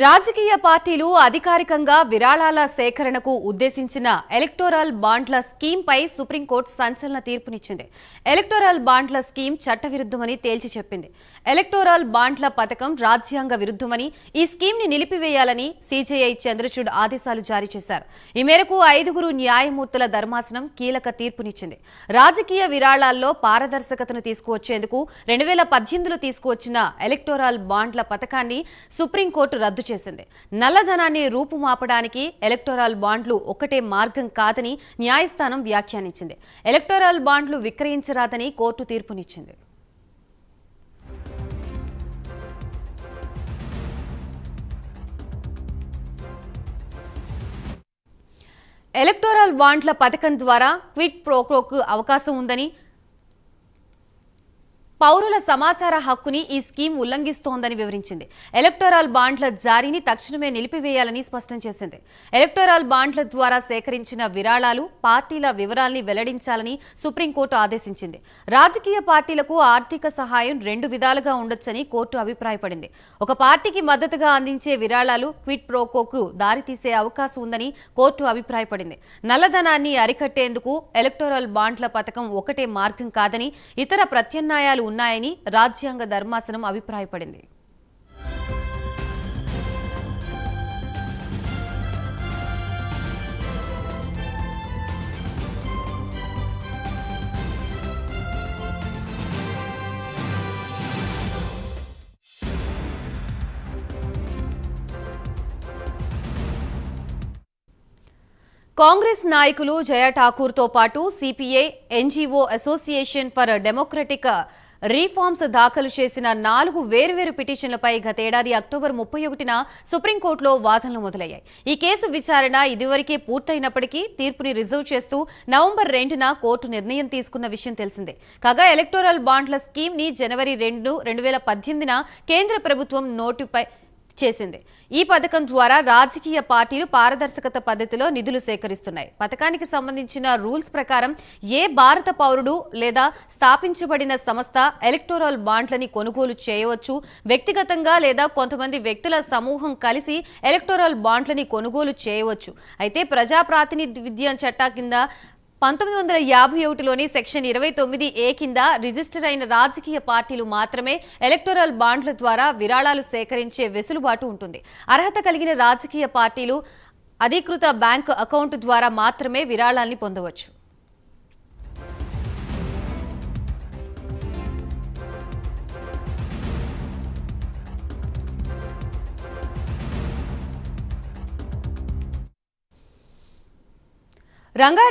రాజకీయ పార్టీలు అధికారికంగా విరాళాల సేకరణకు ఉద్దేశించిన ఎలక్టోరల్ బాండ్ల స్కీంపై సుప్రీంకోర్టు సంచలన తీర్పునిచ్చింది. ఎలక్టోరల్ బాండ్ల స్కీం చట్టవిరుద్ధమని తేల్చి చెప్పింది. ఎలక్టోరల్ బాండ్ల పథకం రాజ్యాంగ విరుద్ధమని, ఈ స్కీంని నిలిపివేయాలని సీజేఐ చంద్రచూడ్ ఆదేశాలు జారీ చేశారు. ఈ మేరకు 5 న్యాయమూర్తుల ధర్మాసనం కీలక తీర్పునిచ్చింది. రాజకీయ విరాళాల్లో పారదర్శకతను తీసుకువచ్చేందుకు 2018లో తీసుకువచ్చిన ఎలక్టోరల్ బాండ్ల పథకాన్ని సుప్రీంకోర్టు రద్దు చేసింది. నల్లధనాన్ని రూపుమాపడానికి ఎలక్టోరల్ బాండ్లు ఒకటే మార్గం కాదని న్యాయస్థానం వ్యాఖ్యానించింది. ఎలక్టోరల్ బాండ్లు విక్రయించరాదని కోర్టు తీర్పునిచ్చింది. ఎలక్టోరల్ బాండ్ల పథకం ద్వారా క్విడ్ ప్రోకోకు అవకాశం ఉందని, పౌరుల సమాచార హక్కుని ఈ స్కీమ్ ఉల్లంఘిస్తోందని వివరించింది. ఎలక్టోరల్ బాండ్ల జారీని తక్షణమే నిలిపివేయాలని స్పష్టం చేసింది. ఎలక్టోరల్ బాండ్ల ద్వారా సేకరించిన విరాళాలు, పార్టీల వివరాల్ని వెల్లడించాలని సుప్రీంకోర్టు ఆదేశించింది. రాజకీయ పార్టీలకు ఆర్థిక సహాయం 2 విధాలుగా ఉండొచ్చని కోర్టు అభిప్రాయపడింది. ఒక పార్టీకి మద్దతుగా అందించే విరాళాలు క్విడ్ ప్రోకోకు దారితీసే అవకాశం ఉందని కోర్టు అభిప్రాయపడింది. నల్లధనాన్ని అరికట్టేందుకు ఎలక్టోరల్ బాండ్ల పథకం ఒకటే మార్గం కాదని, ఇతర ప్రత్యామ్నాయాలు ఉన్నాయని రాజ్యాంగ ధర్మాసనం అభిప్రాయపడింది. కాంగ్రెస్ నాయకులు జయ ఠాకూర్తో పాటు CPI, NGO association for democratic reforms దాఖలు చేసిన 4 వేర్వేరు పిటిషన్లపై గతేడాది అక్టోబర్ 31న సుప్రీంకోర్టులో వాదనలు మొదలయ్యాయి. ఈ కేసు విచారణ ఇదివరకే పూర్తయినప్పటికీ తీర్పుని రిజర్వ్ చేస్తూ నవంబర్ 2న కోర్టు నిర్ణయం తీసుకున్న విషయం తెలిసిందే. కాగా ఎలక్టోరల్ బాండ్ల స్కీమ్ ని జనవరి 2, 2018న కేంద్ర ప్రభుత్వం నోటిఫై చేసింది. ఈ పథకం ద్వారా రాజకీయ పార్టీలు పారదర్శకత పద్ధతిలో నిధులు సేకరిస్తున్నాయి. పథకానికి సంబంధించిన రూల్స్ ప్రకారం ఏ భారత పౌరుడు లేదా స్థాపించబడిన సంస్థ ఎలక్టోరల్ బాండ్లని కొనుగోలు చేయవచ్చు. వ్యక్తిగతంగా లేదా కొంతమంది వ్యక్తుల సమూహం కలిసి ఎలక్టోరల్ బాండ్లని కొనుగోలు చేయవచ్చు. అయితే ప్రజా ప్రాతినిధ్య చట్టం కింద 1951లోని సెక్షన్ 29A కింద రిజిస్టర్ అయిన రాజకీయ పార్టీలు మాత్రమే ఎలక్టోరల్ బాండ్ల ద్వారా విరాళాలు సేకరించే వెసులుబాటు ఉంటుంది. అర్హత కలిగిన రాజకీయ పార్టీలు అధికృత బ్యాంకు అకౌంట్ ద్వారా మాత్రమే విరాళాల్ని పొందవచ్చు. రంగారెడ్డి